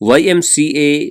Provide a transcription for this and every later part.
YMCA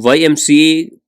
YMCA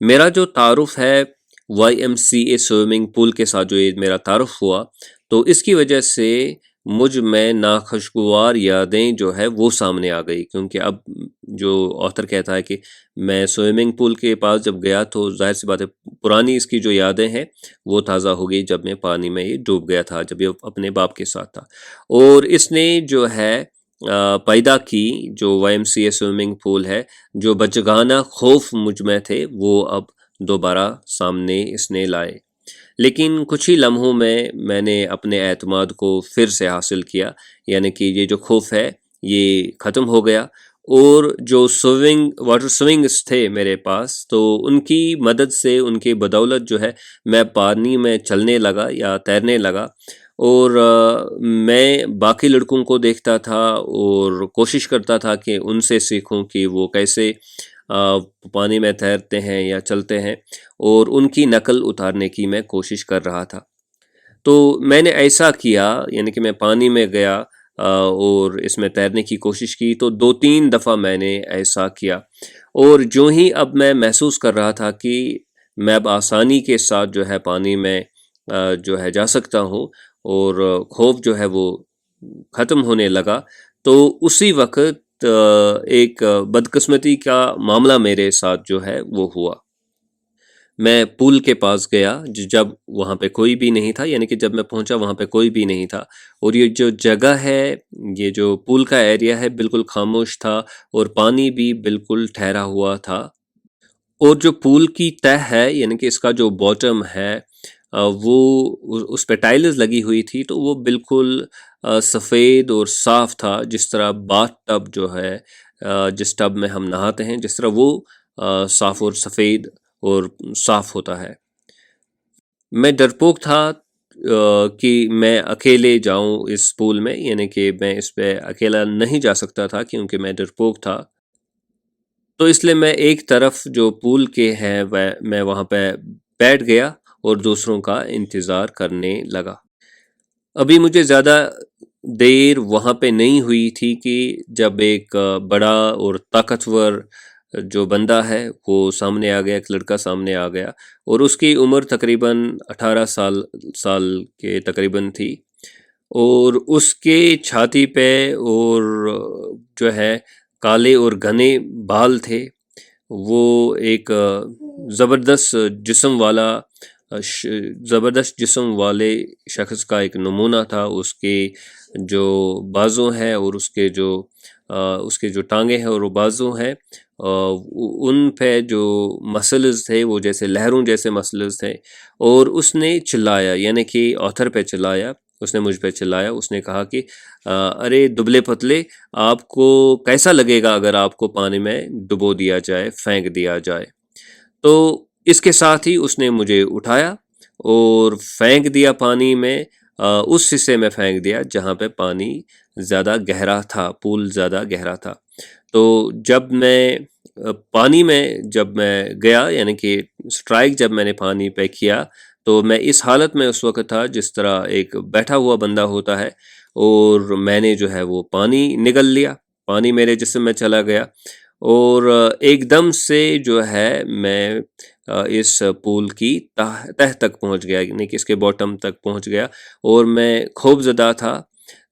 میرا جو تعارف ہے وائی ایم سی اے سوئمنگ پول کے ساتھ جو یہ میرا تعارف ہوا، تو اس کی وجہ سے مجھ میں ناخوشگوار یادیں جو ہے وہ سامنے آ گئی، کیونکہ اب جو آتھر کہتا ہے کہ میں سوئمنگ پول کے پاس جب گیا تو ظاہر سی بات ہے پرانی اس کی جو یادیں ہیں وہ تازہ ہو گئی جب میں پانی میں یہ ڈوب گیا تھا، جب یہ اپنے باپ کے ساتھ تھا۔ اور اس نے جو ہے پیدا کی جو وائی ایم سی اے سوئمنگ پول ہے، جو بچگانہ خوف مجھ میں تھے وہ اب دوبارہ سامنے اس نے لائے۔ لیکن کچھ ہی لمحوں میں نے اپنے اعتماد کو پھر سے حاصل کیا، یعنی کہ یہ جو خوف ہے یہ ختم ہو گیا، اور جو واٹر سوئنگس تھے میرے پاس، تو ان کی مدد سے، ان کی بدولت جو ہے میں پانی میں چلنے لگا یا تیرنے لگا، اور میں باقی لڑکوں کو دیکھتا تھا اور کوشش کرتا تھا کہ ان سے سیکھوں کہ وہ کیسے پانی میں تیرتے ہیں یا چلتے ہیں، اور ان کی نقل اتارنے کی میں کوشش کر رہا تھا۔ تو میں نے ایسا کیا، یعنی کہ میں پانی میں گیا اور اس میں تیرنے کی کوشش کی، تو 2-3 دفعہ میں نے ایسا کیا، اور جو ہی اب میں محسوس کر رہا تھا کہ میں اب آسانی کے ساتھ جو ہے پانی میں جو ہے جا سکتا ہوں اور خوف جو ہے وہ ختم ہونے لگا، تو اسی وقت ایک بدقسمتی کا معاملہ میرے ساتھ جو ہے وہ ہوا۔ میں پول کے پاس گیا جب وہاں پہ کوئی بھی نہیں تھا، یعنی کہ جب میں پہنچا وہاں پہ کوئی بھی نہیں تھا، اور یہ جو جگہ ہے، یہ جو پول کا ایریا ہے بالکل خاموش تھا، اور پانی بھی بالکل ٹھہرا ہوا تھا، اور جو پول کی تہ ہے، یعنی کہ اس کا جو باٹم ہے وہ اس پہ ٹائلز لگی ہوئی تھی، تو وہ بالکل سفید اور صاف تھا، جس طرح باتھ ٹب جو ہے جس ٹب میں ہم نہاتے ہیں جس طرح وہ صاف اور سفید اور صاف ہوتا ہے۔ میں ڈرپوک تھا کہ میں اکیلے جاؤں اس پول میں، یعنی کہ میں اس پہ اکیلا نہیں جا سکتا تھا کیونکہ میں ڈرپوک تھا، تو اس لیے میں ایک طرف جو پول کے ہے میں وہاں پہ بیٹھ گیا اور دوسروں کا انتظار کرنے لگا۔ ابھی مجھے زیادہ دیر وہاں پہ نہیں ہوئی تھی کہ جب ایک بڑا اور طاقتور جو بندہ ہے وہ سامنے آ گیا، ایک لڑکا سامنے آ گیا، اور اس کی عمر تقریباً 18 سال کے تقریباً تھی، اور اس کے چھاتی پہ اور جو ہے کالے اور گھنے بال تھے۔ وہ ایک زبردست جسم والے شخص کا ایک نمونہ تھا۔ اس کے جو بازو ہیں اور اس کے جو ٹانگیں ہیں اور وہ بازو ہیں، ان پہ جو مسلز تھے وہ جیسے لہروں جیسے مسلز تھے، اور اس نے چلایا، یعنی کہ آتھر پہ چلایا، اس نے مجھ پہ چلایا، اس نے کہا کہ ارے دبلے پتلے، آپ کو کیسا لگے گا اگر آپ کو پانی میں ڈبو دیا جائے، پھینک دیا جائے؟ تو اس کے ساتھ ہی اس نے مجھے اٹھایا اور پھینک دیا پانی میں، اس حصے میں پھینک دیا جہاں پہ پانی زیادہ گہرا تھا، پول زیادہ گہرا تھا۔ تو جب میں پانی میں گیا، یعنی کہ سٹرائک جب میں نے پانی پہ کیا، تو میں اس حالت میں اس وقت تھا جس طرح ایک بیٹھا ہوا بندہ ہوتا ہے، اور میں نے جو ہے وہ پانی نگل لیا، پانی میرے جسم میں چلا گیا، اور ایک دم سے جو ہے میں اس پول کی تہ تک پہنچ گیا، یعنی کہ اس کے باٹم تک پہنچ گیا، اور میں خوف زدہ تھا،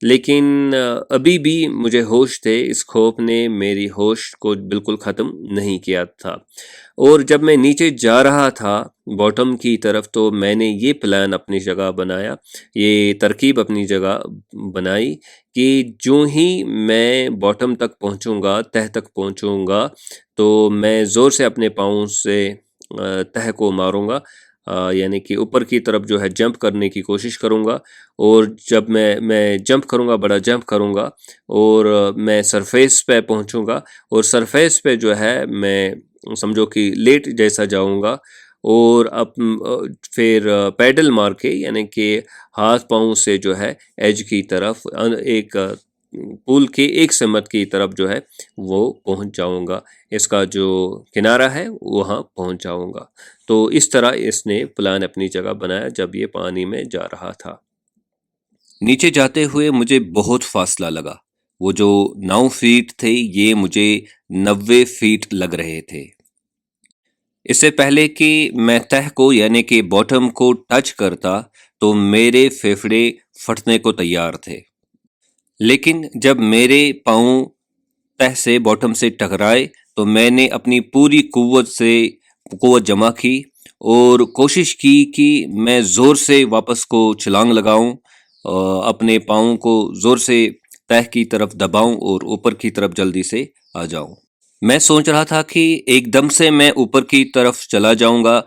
لیکن ابھی بھی مجھے ہوش تھے۔ اس خوف نے میری ہوش کو بالکل ختم نہیں کیا تھا، اور جب میں نیچے جا رہا تھا باٹم کی طرف، تو میں نے یہ پلان اپنی جگہ بنایا، یہ ترکیب اپنی جگہ بنائی کہ جو ہی میں باٹم تک پہنچوں گا، تہ تک پہنچوں گا، تو میں زور سے اپنے پاؤں سے تہ کو ماروں گا، یعنی کہ اوپر کی طرف جو ہے جمپ کرنے کی کوشش کروں گا، اور جب میں جمپ کروں گا، بڑا جمپ کروں گا، اور میں سرفیس پہ پہنچوں گا، اور سرفیس پہ جو ہے میں سمجھو کہ لیٹ جیسا جاؤں گا، اور پھر پیڈل مار کے، یعنی کہ ہاتھ پاؤں سے جو ہے ایج کی طرف، ایک پول کے ایک سمت کی طرف جو ہے وہ پہنچ جاؤں گا، اس کا جو کنارہ ہے وہاں پہنچ جاؤں گا۔ تو اس طرح اس نے پلان اپنی جگہ بنایا جب یہ پانی میں جا رہا تھا۔ نیچے جاتے ہوئے مجھے بہت فاصلہ لگا، وہ جو 9 فیٹ تھے یہ مجھے 90 فیٹ لگ رہے تھے۔ اس سے پہلے کہ میں تہ کو یعنی کہ باٹم کو ٹچ کرتا تو میرے پھیپھڑے پھٹنے کو تیار تھے، لیکن جب میرے پاؤں تہ سے باٹم سے ٹکرائے تو میں نے اپنی پوری قوت جمع کی اور کوشش کی کہ میں زور سے واپس کو چھلانگ لگاؤں، اپنے پاؤں کو زور سے تہ کی طرف دباؤں اور اوپر کی طرف جلدی سے آ جاؤں۔ میں سوچ رہا تھا کہ ایک دم سے میں اوپر کی طرف چلا جاؤں گا،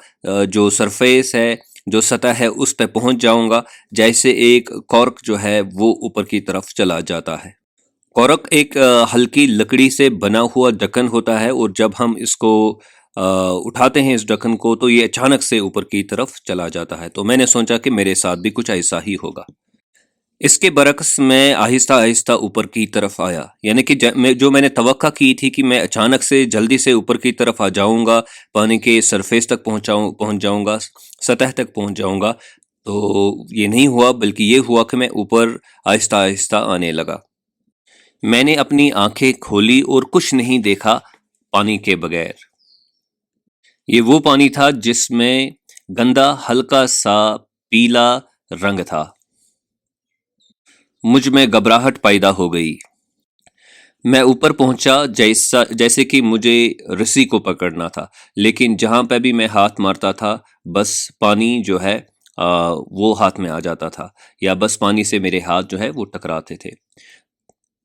جو سرفیس ہے، جو سطح ہے، اس پہ پہنچ جاؤں گا، جیسے ایک کارک جو ہے وہ اوپر کی طرف چلا جاتا ہے۔ کارک ایک ہلکی لکڑی سے بنا ہوا ڈھکن ہوتا ہے، اور جب ہم اس کو اٹھاتے ہیں اس ڈھکن کو تو یہ اچانک سے اوپر کی طرف چلا جاتا ہے۔ تو میں نے سوچا کہ میرے ساتھ بھی کچھ ایسا ہی ہوگا۔ اس کے برعکس میں آہستہ آہستہ اوپر کی طرف آیا، یعنی کہ جو میں نے توقع کی تھی کہ میں اچانک سے جلدی سے اوپر کی طرف آ جاؤں گا، پانی کے سرفیس تک پہنچ جاؤں گا، سطح تک پہنچ جاؤں گا، تو یہ نہیں ہوا، بلکہ یہ ہوا کہ میں اوپر آہستہ آہستہ آنے لگا۔ میں نے اپنی آنکھیں کھولی اور کچھ نہیں دیکھا پانی کے بغیر۔ یہ وہ پانی تھا جس میں گندا ہلکا سا پیلا رنگ تھا۔ مجھ میں گھبراہٹ پیدا ہو گئی۔ میں اوپر پہنچا جیسے کہ مجھے رسی کو پکڑنا تھا، لیکن جہاں پہ بھی میں ہاتھ مارتا تھا بس پانی جو ہے وہ ہاتھ میں آ جاتا تھا، یا بس پانی سے میرے ہاتھ جو ہے وہ ٹکراتے تھے،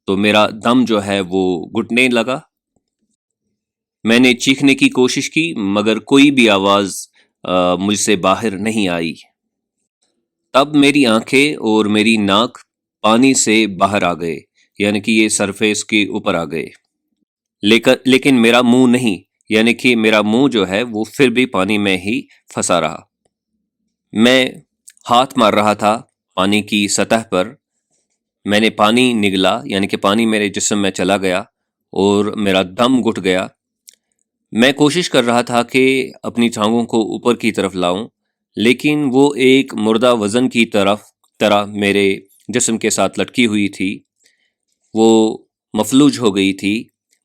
تو میرا دم جو ہے وہ گھٹنے لگا۔ میں نے چیخنے کی کوشش کی مگر کوئی بھی آواز مجھ سے باہر نہیں آئی۔ تب میری آنکھیں اور میری ناک پانی سے باہر آ گئے، یعنی کہ یہ سرفیس کے اوپر آ گئے، لیکن میرا منہ نہیں، یعنی کہ میرا منہ جو ہے وہ پھر بھی پانی میں ہی پھنسا رہا۔ میں ہاتھ مار رہا تھا پانی کی سطح پر، میں نے پانی نگلا، یعنی کہ پانی میرے جسم میں چلا گیا اور میرا دم گھٹ گیا۔ میں کوشش کر رہا تھا کہ اپنی ٹانگوں کو اوپر کی طرف لاؤں، لیکن وہ ایک مردہ وزن کی طرح میرے جسم کے ساتھ لٹکی ہوئی تھی، وہ مفلوج ہو گئی تھی،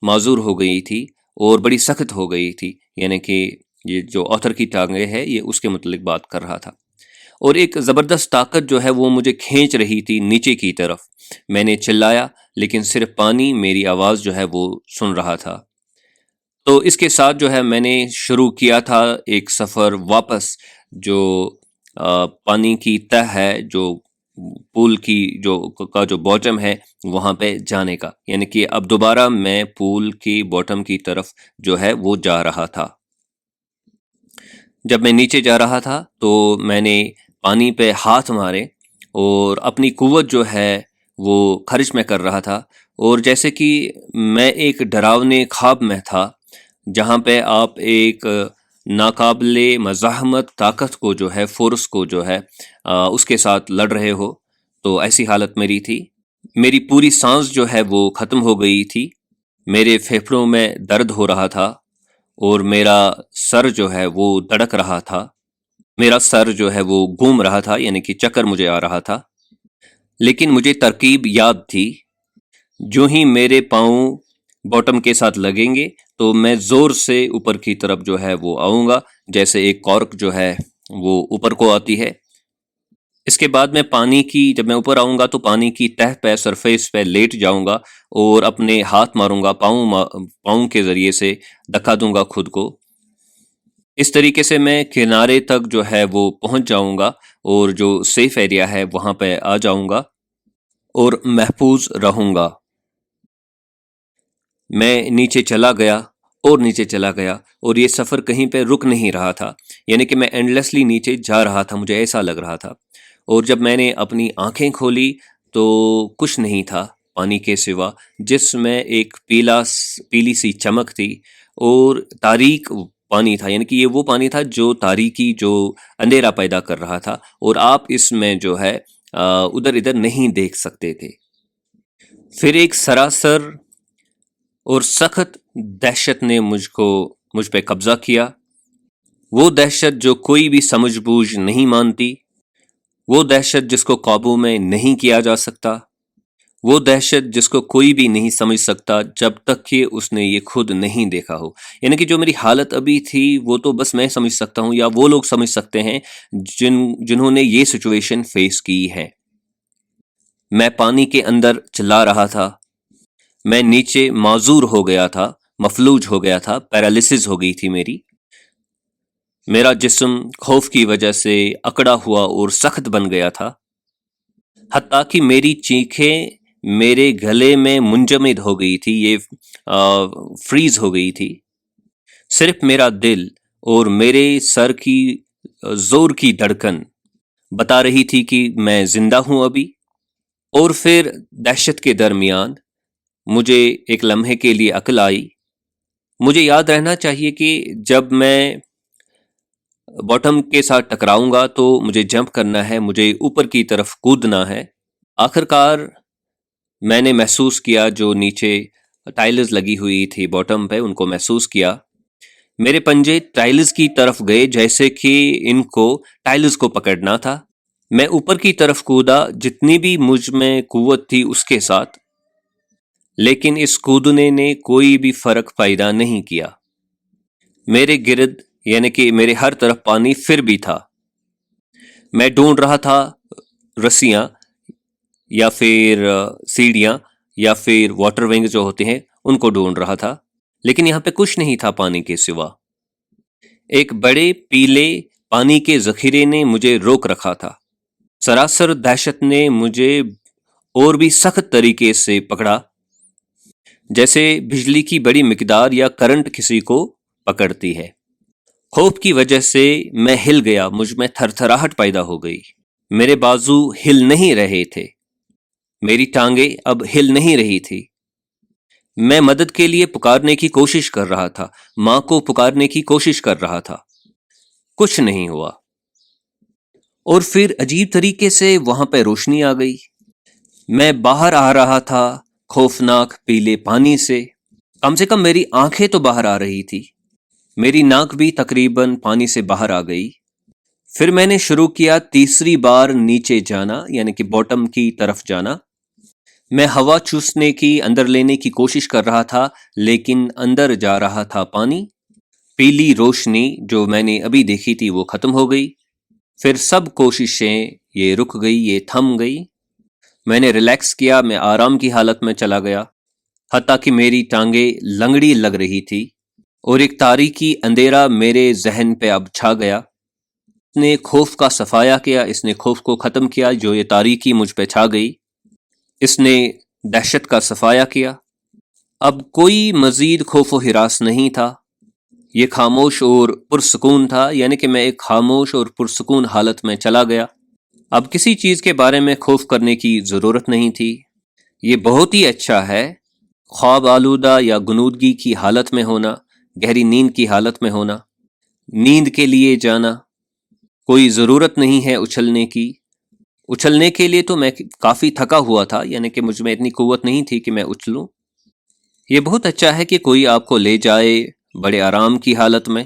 معذور ہو گئی تھی اور بڑی سخت ہو گئی تھی، یعنی کہ یہ جو آتھر کی ٹانگیں ہے یہ اس کے متعلق بات کر رہا تھا، اور ایک زبردست طاقت جو ہے وہ مجھے کھینچ رہی تھی نیچے کی طرف۔ میں نے چلایا لیکن صرف پانی میری آواز جو ہے وہ سن رہا تھا۔ تو اس کے ساتھ جو ہے میں نے شروع کیا تھا ایک سفر واپس، جو پانی کی تہ ہے، جو پول کی جو باٹم ہے وہاں پہ جانے کا، یعنی کہ اب دوبارہ میں پول کی باٹم کی طرف جو ہے وہ جا رہا تھا۔ جب میں نیچے جا رہا تھا تو میں نے پانی پہ ہاتھ مارے اور اپنی قوت جو ہے وہ خرچ میں کر رہا تھا، اور جیسے کہ میں ایک ڈراونے خواب میں تھا جہاں پہ آپ ایک ناقابل مزاحمت طاقت کو جو ہے، فورس کو جو ہے اس کے ساتھ لڑ رہے ہو، تو ایسی حالت میری تھی۔ میری پوری سانس جو ہے وہ ختم ہو گئی تھی، میرے پھیپھڑوں میں درد ہو رہا تھا اور میرا سر جو ہے وہ دڑک رہا تھا، میرا سر جو ہے وہ گھوم رہا تھا، یعنی کہ چکر مجھے آ رہا تھا۔ لیکن مجھے ترکیب یاد تھی، جو ہی میرے پاؤں باٹم کے ساتھ لگیں گے تو میں زور سے اوپر کی طرف جو ہے وہ آؤں گا، جیسے ایک کارک جو ہے وہ اوپر کو آتی ہے۔ اس کے بعد جب میں اوپر آؤں گا تو پانی کی تہ پہ، سرفیس پہ لیٹ جاؤں گا اور اپنے ہاتھ ماروں گا، پاؤں کے ذریعے سے دھکا دوں گا خود کو۔ اس طریقے سے میں کنارے تک جو ہے وہ پہنچ جاؤں گا اور جو سیف ایریا ہے وہاں پہ آ جاؤں گا اور محفوظ رہوں گا۔ میں نیچے چلا گیا اور نیچے چلا گیا، اور یہ سفر کہیں پہ رک نہیں رہا تھا، یعنی کہ میں اینڈلیسلی نیچے جا رہا تھا، مجھے ایسا لگ رہا تھا۔ اور جب میں نے اپنی آنکھیں کھولی تو کچھ نہیں تھا پانی کے سوا، جس میں ایک پیلی سی چمک تھی اور تاریک پانی تھا، یعنی کہ یہ وہ پانی تھا جو تاریکی، جو اندھیرا پیدا کر رہا تھا، اور آپ اس میں جو ہے ادھر ادھر نہیں دیکھ سکتے تھے۔ پھر ایک سراسر اور سخت دہشت نے مجھ پہ قبضہ کیا، وہ دہشت جو کوئی بھی سمجھ بوجھ نہیں مانتی، وہ دہشت جس کو قابو میں نہیں کیا جا سکتا، وہ دہشت جس کو کوئی بھی نہیں سمجھ سکتا جب تک کہ اس نے یہ خود نہیں دیکھا ہو. یعنی کہ جو میری حالت ابھی تھی وہ تو بس میں سمجھ سکتا ہوں یا وہ لوگ سمجھ سکتے ہیں جنہوں نے یہ سچویشن فیس کی ہے. میں پانی کے اندر چلا رہا تھا، میں نیچے معذور ہو گیا تھا، مفلوج ہو گیا تھا، پیرالیسس ہو گئی تھی میرا جسم خوف کی وجہ سے اکڑا ہوا اور سخت بن گیا تھا، حتیٰ کہ میری چیخیں میرے گلے میں منجمد ہو گئی تھی، یہ فریز ہو گئی تھی. صرف میرا دل اور میرے سر کی زور کی دھڑکن بتا رہی تھی کہ میں زندہ ہوں ابھی. اور پھر دہشت کے درمیان مجھے ایک لمحے کے لیے عقل آئی. مجھے یاد رہنا چاہیے کہ جب میں باٹم کے ساتھ ٹکراؤں گا تو مجھے جمپ کرنا ہے، مجھے اوپر کی طرف کودنا ہے. آخر کار میں نے محسوس کیا، جو نیچے ٹائلز لگی ہوئی تھی باٹم پہ ان کو محسوس کیا. میرے پنجے ٹائلز کی طرف گئے جیسے کہ ان کو ٹائلز کو پکڑنا تھا. میں اوپر کی طرف کودا جتنی بھی مجھ میں قوت تھی اس کے ساتھ، لیکن اس کودنے نے کوئی بھی فرق پیدا نہیں کیا. میرے گرد یعنی کہ میرے ہر طرف پانی پھر بھی تھا. میں ڈھونڈ رہا تھا رسیاں یا پھر سیڑھیاں یا پھر واٹر ونگ جو ہوتے ہیں ان کو ڈھونڈ رہا تھا، لیکن یہاں پہ کچھ نہیں تھا پانی کے سوا. ایک بڑے پیلے پانی کے ذخیرے نے مجھے روک رکھا تھا. سراسر دہشت نے مجھے اور بھی سخت طریقے سے پکڑا، جیسے بجلی کی بڑی مقدار یا کرنٹ کسی کو پکڑتی ہے. خوف کی وجہ سے میں ہل گیا، مجھ میں تھر تھراہٹ پیدا ہو گئی. میرے بازو ہل نہیں رہے تھے، میری ٹانگیں اب ہل نہیں رہی تھی. میں مدد کے لیے پکارنے کی کوشش کر رہا تھا، ماں کو پکارنے کی کوشش کر رہا تھا، کچھ نہیں ہوا. اور پھر عجیب طریقے سے وہاں پہ روشنی آ گئی. میں باہر آ رہا تھا خوفناک پیلے پانی سے. کم سے کم میری آنکھیں تو باہر آ رہی تھی، میری ناک بھی تقریباً پانی سے باہر آ گئی. پھر میں نے شروع کیا تیسری بار نیچے جانا، یعنی کہ باٹم کی طرف جانا. میں ہوا چوسنے کی، اندر لینے کی کوشش کر رہا تھا، لیکن اندر جا رہا تھا پانی. پیلی روشنی جو میں نے ابھی دیکھی تھی وہ ختم ہو گئی. پھر سب کوششیں یہ رک گئی، یہ تھم گئی. میں نے ریلیکس کیا، میں آرام کی حالت میں چلا گیا، حتیٰ کہ میری ٹانگیں لنگڑی لگ رہی تھی. اور ایک تاریکی اندھیرا میرے ذہن پہ اب چھا گیا. اس نے خوف کا صفایا کیا، اس نے خوف کو ختم کیا. جو یہ تاریکی مجھ پہ چھا گئی، اس نے دہشت کا صفایا کیا. اب کوئی مزید خوف و ہراس نہیں تھا، یہ خاموش اور پرسکون تھا. یعنی کہ میں ایک خاموش اور پرسکون حالت میں چلا گیا. اب کسی چیز کے بارے میں خوف کرنے کی ضرورت نہیں تھی. یہ بہت ہی اچھا ہے خواب آلودہ یا غنودگی کی حالت میں ہونا، گہری نیند کی حالت میں ہونا، نیند کے لیے جانا. کوئی ضرورت نہیں ہے اچھلنے کی. اچھلنے کے لیے تو میں کافی تھکا ہوا تھا، یعنی کہ مجھ میں اتنی قوت نہیں تھی کہ میں اچھلوں. یہ بہت اچھا ہے کہ کوئی آپ کو لے جائے بڑے آرام کی حالت میں،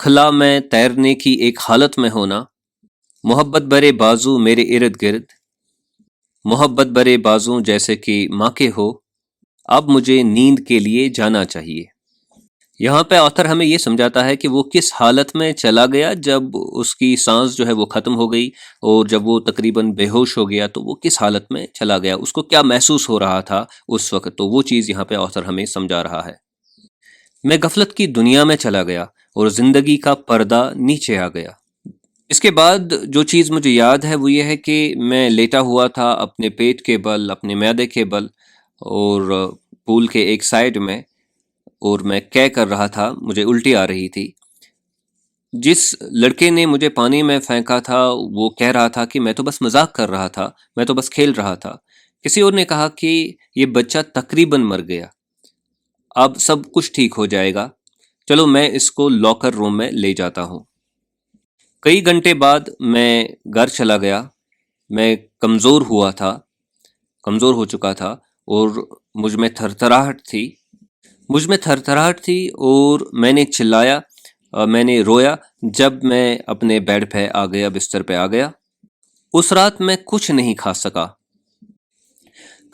خلا میں تیرنے کی ایک حالت میں ہونا. محبت برے بازو میرے ارد گرد، محبت برے بازو جیسے کہ ماں کے ہو. اب مجھے نیند کے لیے جانا چاہیے. یہاں پہ آتھر ہمیں یہ سمجھاتا ہے کہ وہ کس حالت میں چلا گیا جب اس کی سانس جو ہے وہ ختم ہو گئی، اور جب وہ تقریباً بے ہوش ہو گیا تو وہ کس حالت میں چلا گیا، اس کو کیا محسوس ہو رہا تھا اس وقت. تو وہ چیز یہاں پہ آتھر ہمیں سمجھا رہا ہے. میں غفلت کی دنیا میں چلا گیا اور زندگی کا پردہ نیچے آ گیا. اس کے بعد جو چیز مجھے یاد ہے وہ یہ ہے کہ میں لیٹا ہوا تھا اپنے پیٹ کے بل، اپنے معدے کے بل، اور پول کے ایک سائیڈ میں، اور میں کہہ کر رہا تھا. مجھے الٹی آ رہی تھی. جس لڑکے نے مجھے پانی میں پھینکا تھا وہ کہہ رہا تھا کہ میں تو بس مذاق کر رہا تھا، میں تو بس کھیل رہا تھا. کسی اور نے کہا کہ یہ بچہ تقریباً مر گیا، اب سب کچھ ٹھیک ہو جائے گا، چلو میں اس کو لاکر روم میں لے جاتا ہوں. کئی گھنٹے بعد میں گھر چلا گیا. میں کمزور ہو چکا تھا اور مجھ میں تھرتھراہٹ تھی اور میں نے چلایا، میں نے رویا جب میں اپنے بیڈ پہ آ گیا، بستر پہ آ گیا. اس رات میں کچھ نہیں کھا سکا.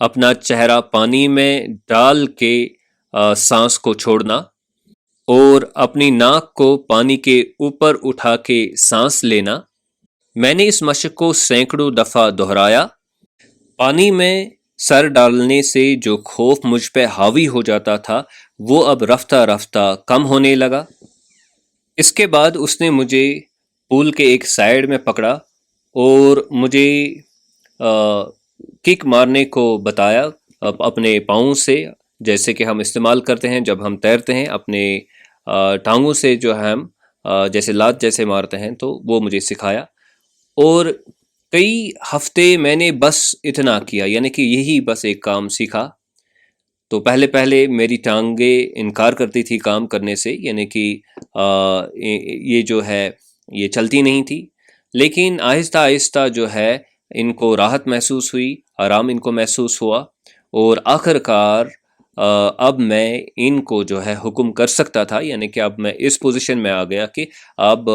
اپنا چہرہ پانی میں ڈال کے سانس کو چھوڑنا اور اپنی ناک کو پانی کے اوپر اٹھا کے سانس لینا۔ میں نے اس مشق کو سینکڑوں دفعہ دہرایا۔ پانی میں سر ڈالنے سے جو خوف مجھ پہ حاوی ہو جاتا تھا وہ اب رفتہ رفتہ کم ہونے لگا۔ اس کے بعد اس نے مجھے پول کے ایک سائیڈ میں پکڑا اور مجھے کک مارنے کو بتایا اپنے پاؤں سے، جیسے کہ ہم استعمال کرتے ہیں جب ہم تیرتے ہیں، اپنے ٹانگوں سے جو ہم جیسے لات جیسے مارتے ہیں، تو وہ مجھے سکھایا۔ اور کئی ہفتے میں نے بس اتنا کیا، یعنی کہ یہی بس ایک کام سیکھا۔ تو پہلے میری ٹانگیں انکار کرتی تھی کام کرنے سے، یعنی کہ یہ جو ہے یہ چلتی نہیں تھی، لیکن آہستہ آہستہ جو ہے ان کو راحت محسوس ہوئی، آرام ان کو محسوس ہوا، اور آخر کار اب میں ان کو جو ہے حکم کر سکتا تھا، یعنی کہ اب میں اس پوزیشن میں آ گیا کہ اب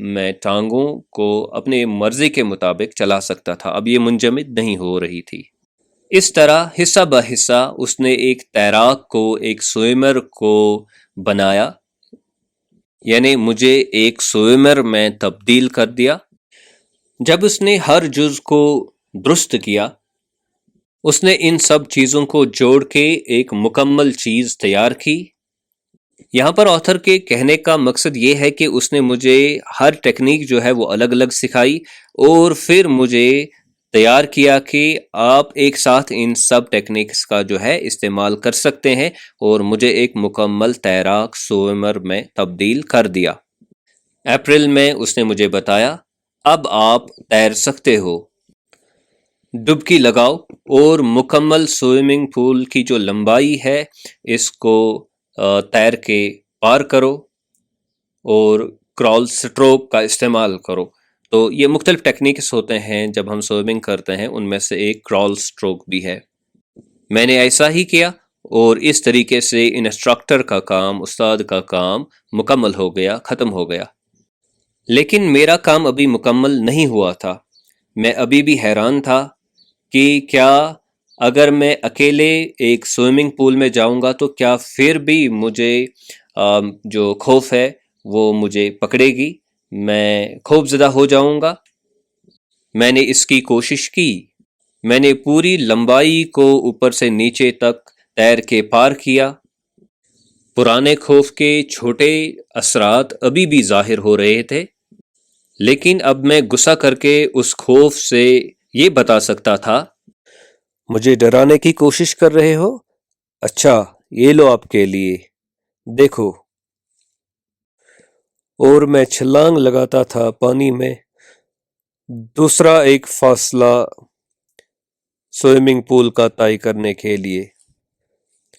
میں ٹانگوں کو اپنے مرضی کے مطابق چلا سکتا تھا، اب یہ منجمد نہیں ہو رہی تھی۔ اس طرح حصہ بہ حصہ اس نے ایک تیراک کو، ایک سوئمر کو بنایا، یعنی مجھے ایک سوئمر میں تبدیل کر دیا۔ جب اس نے ہر جز کو درست کیا، اس نے ان سب چیزوں کو جوڑ کے ایک مکمل چیز تیار کی۔ یہاں پر آتھر کے کہنے کا مقصد یہ ہے کہ اس نے مجھے ہر ٹیکنیک جو ہے وہ الگ الگ سکھائی اور پھر مجھے تیار کیا کہ آپ ایک ساتھ ان سب ٹیکنیکس کا جو ہے استعمال کر سکتے ہیں، اور مجھے ایک مکمل تیراک سوئمر میں تبدیل کر دیا۔ اپریل میں اس نے مجھے بتایا اب آپ تیر سکتے ہو، ڈبکی لگاؤ اور مکمل سوئمنگ پول کی جو لمبائی ہے اس کو تیر کے پار کرو اور کرال سٹروک کا استعمال کرو۔ تو یہ مختلف ٹیکنیکس ہوتے ہیں جب ہم سوئمنگ کرتے ہیں، ان میں سے ایک کرال سٹروک بھی ہے۔ میں نے ایسا ہی کیا اور اس طریقے سے انسٹرکٹر کا کام، استاد کا کام مکمل ہو گیا، ختم ہو گیا۔ لیکن میرا کام ابھی مکمل نہیں ہوا تھا۔ میں ابھی بھی حیران تھا کہ کیا اگر میں اکیلے ایک سوئمنگ پول میں جاؤں گا تو کیا پھر بھی مجھے جو خوف ہے وہ مجھے پکڑے گی، میں خوف زدہ ہو جاؤں گا۔ میں نے اس کی کوشش کی، میں نے پوری لمبائی کو اوپر سے نیچے تک تیر کے پار کیا۔ پرانے خوف کے چھوٹے اثرات ابھی بھی ظاہر ہو رہے تھے، لیکن اب میں غصہ کر کے اس خوف سے یہ بتا سکتا تھا، مجھے ڈرانے کی کوشش کر رہے ہو؟ اچھا، یہ لو آپ کے لیے، دیکھو۔ اور میں چھلانگ لگاتا تھا پانی میں، دوسرا ایک فاصلہ سوئمنگ پول کا طے کرنے کے لیے۔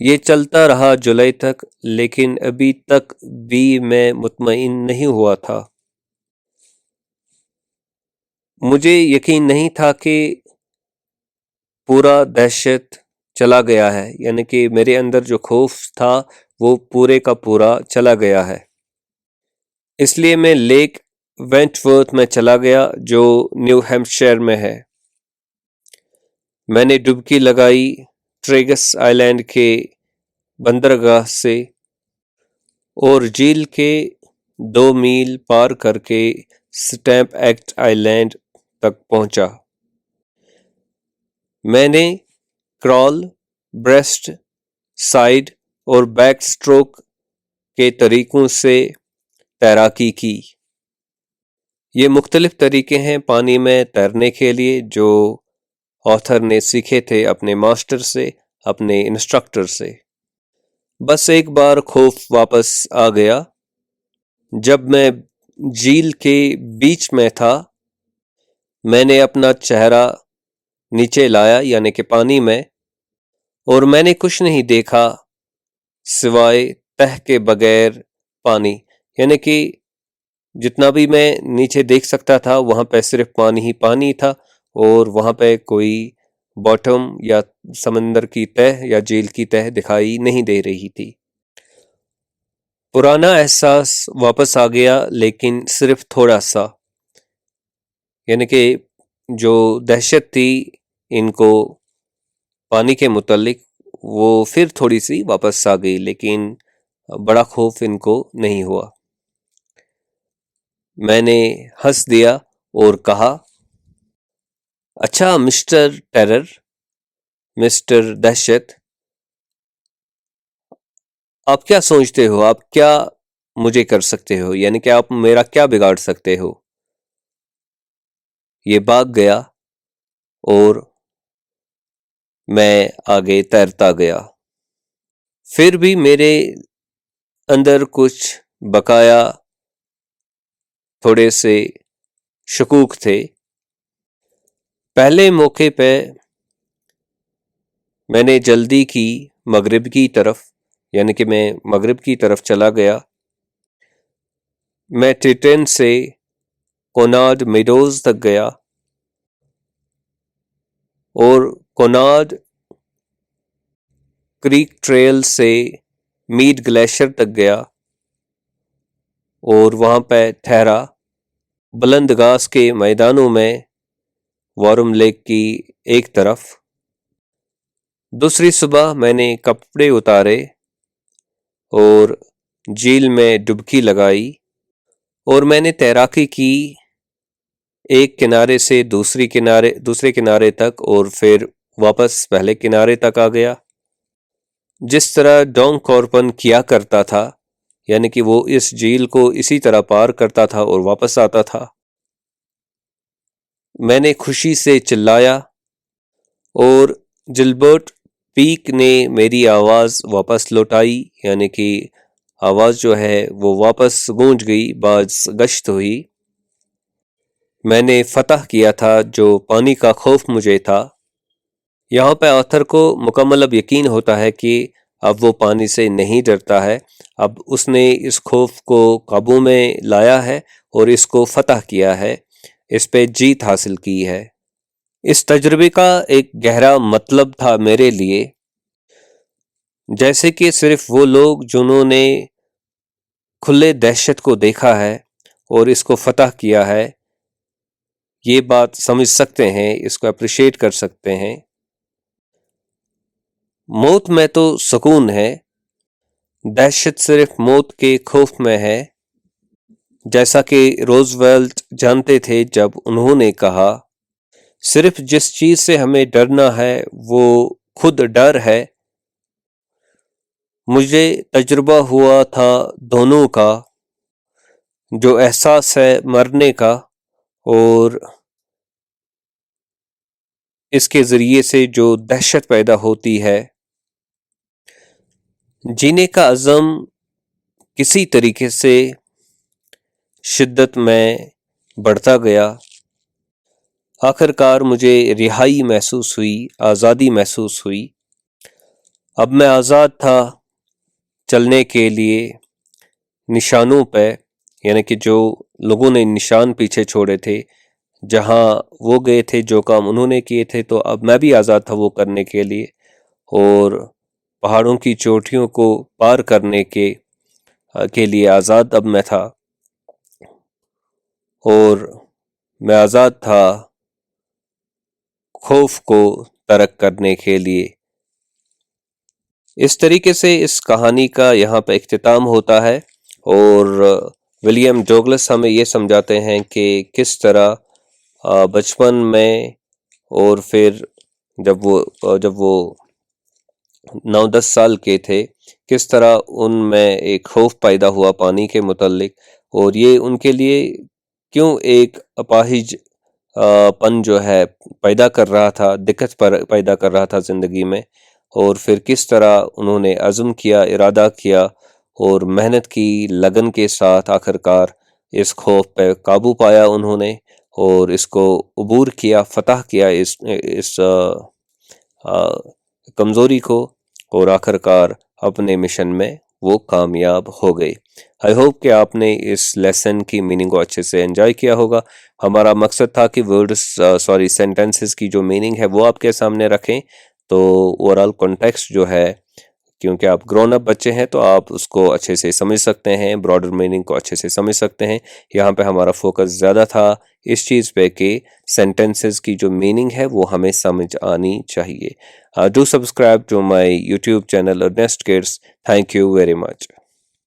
یہ چلتا رہا جولائی تک، لیکن ابھی تک بھی میں مطمئن نہیں ہوا تھا۔ مجھے یقین نہیں تھا کہ پورا دہشت چلا گیا ہے، یعنی کہ میرے اندر جو خوف تھا وہ پورے کا پورا چلا گیا ہے۔ اس لیے میں لیک وینٹ ورتھ میں چلا گیا جو نیو ہیمپشائر میں ہے۔ میں نے ڈبکی لگائی ٹریگس آئی لینڈ کے بندرگاہ سے اور جھیل کے 2 میل پار کر کے سٹیمپ ایکٹ آئی لینڈ تک پہنچا۔ میں نے کرال، بریسٹ، سائیڈ اور بیک سٹروک کے طریقوں سے تیراکی کی۔ یہ مختلف طریقے ہیں پانی میں تیرنے کے لیے جو آتھر نے سیکھے تھے اپنے ماسٹر سے، اپنے انسٹرکٹر سے۔ بس ایک بار خوف واپس آ گیا۔ جب میں جھیل کے بیچ میں تھا، میں نے اپنا چہرہ نیچے لایا، یعنی کہ پانی میں، اور میں نے کچھ نہیں دیکھا سوائے تہ کے بغیر پانی، یعنی کہ جتنا بھی میں نیچے دیکھ سکتا تھا وہاں پہ صرف پانی ہی پانی تھا، اور وہاں پہ کوئی باٹم یا سمندر کی تہ یا جھیل کی تہ دکھائی نہیں دے رہی تھی۔ پرانا احساس واپس آ گیا، لیکن صرف تھوڑا سا، یعنی کہ جو دہشت تھی ان کو پانی کے متعلق وہ پھر تھوڑی سی واپس آ گئی، لیکن بڑا خوف ان کو نہیں ہوا۔ میں نے ہنس دیا اور کہا، اچھا مسٹر ٹیرر، مسٹر دہشت، آپ کیا سوچتے ہو؟ آپ کیا مجھے کر سکتے ہو؟ یعنی کہ آپ میرا کیا بگاڑ سکتے ہو؟ یہ بھاگ گیا اور میں آگے تیرتا گیا۔ پھر بھی میرے اندر کچھ بقایا تھوڑے سے شکوک تھے۔ پہلے موقع پہ میں نے جلدی کی مغرب کی طرف، یعنی کہ میں مغرب کی طرف چلا گیا۔ میں ٹریٹن سے کونارڈ میڈوز تک گیا اور کونارڈ کریک ٹریل سے میڈ گلیشر تک گیا اور وہاں پہ ٹھہرا۔ بلند گھاس کے میدانوں میں وارم لیک کی ایک طرف۔ دوسری صبح میں نے کپڑے اتارے اور جھیل میں ڈبکی لگائی اور میں نے تیراکی کی، ایک کنارے سے دوسرے کنارے تک اور پھر واپس پہلے کنارے تک آ گیا، جس طرح ڈونگ کارپن کیا کرتا تھا، یعنی کہ وہ اس جھیل کو اسی طرح پار کرتا تھا اور واپس آتا تھا۔ میں نے خوشی سے چلایا اور جلبرٹ پیک نے میری آواز واپس لوٹائی، یعنی کہ آواز جو ہے وہ واپس گونج گئی، باز گشت ہوئی۔ میں نے فتح کیا تھا جو پانی کا خوف مجھے تھا۔ یہاں پہ آتھر کو مکمل اب یقین ہوتا ہے کہ اب وہ پانی سے نہیں ڈرتا ہے، اب اس نے اس خوف کو قابو میں لایا ہے اور اس کو فتح کیا ہے، اس پہ جیت حاصل کی ہے۔ اس تجربے کا ایک گہرا مطلب تھا میرے لیے، جیسے کہ صرف وہ لوگ جنہوں نے کھلے دہشت کو دیکھا ہے اور اس کو فتح کیا ہے، یہ بات سمجھ سکتے ہیں، اس کو اپریشیٹ کر سکتے ہیں۔ موت میں تو سکون ہے، دہشت صرف موت کے خوف میں ہے، جیسا کہ روزویلٹ جانتے تھے جب انہوں نے کہا، صرف جس چیز سے ہمیں ڈرنا ہے وہ خود ڈر ہے۔ مجھے تجربہ ہوا تھا دونوں کا، جو احساس ہے مرنے کا اور اس کے ذریعے سے جو دہشت پیدا ہوتی ہے۔ جینے کا عزم کسی طریقے سے شدت میں بڑھتا گیا۔ آخر کار مجھے رہائی محسوس ہوئی، آزادی محسوس ہوئی۔ اب میں آزاد تھا چلنے کے لیے نشانوں پہ، یعنی کہ جو لوگوں نے نشان پیچھے چھوڑے تھے، جہاں وہ گئے تھے، جو کام انہوں نے کیے تھے، تو اب میں بھی آزاد تھا وہ کرنے کے لیے، اور پہاڑوں کی چوٹیوں کو پار کرنے کے لیے آزاد اب میں تھا، اور میں آزاد تھا خوف کو ترک کرنے کے لیے۔ اس طریقے سے اس کہانی کا یہاں پہ اختتام ہوتا ہے، اور ولیم ڈوگلس ہمیں یہ سمجھاتے ہیں کہ کس طرح بچپن میں اور پھر جب وہ 9-10 سال کے تھے، کس طرح ان میں ایک خوف پیدا ہوا پانی کے متعلق، اور یہ ان کے لیے کیوں ایک اپاہج پن جو ہے پیدا کر رہا تھا، دقت پیدا کر رہا تھا زندگی میں، اور پھر کس طرح انہوں نے عزم کیا، ارادہ کیا اور محنت کی لگن کے ساتھ آخر کار اس خوف پہ قابو پایا انہوں نے، اور اس کو عبور کیا، فتح کیا اس کمزوری کو، اور آخر کار اپنے مشن میں وہ کامیاب ہو گئے۔ آئی ہوپ کہ آپ نے اس لیسن کی میننگ کو اچھے سے انجوائے کیا ہوگا۔ ہمارا مقصد تھا کہ سینٹنسز کی جو میننگ ہے وہ آپ کے سامنے رکھیں، تو اوورآل کانٹیکسٹ جو ہے کیونکہ آپ گرون اپ بچے ہیں تو آپ اس کو اچھے سے سمجھ سکتے ہیں، براڈر میننگ کو اچھے سے سمجھ سکتے ہیں. یہاں پہ ہمارا فوکس زیادہ تھا اس چیز پہ کہ سینٹنسز کی جو میننگ ہے وہ ہمیں سمجھ آنی چاہیے. Do subscribe to my YouTube channel earnest kids. Thank you very much.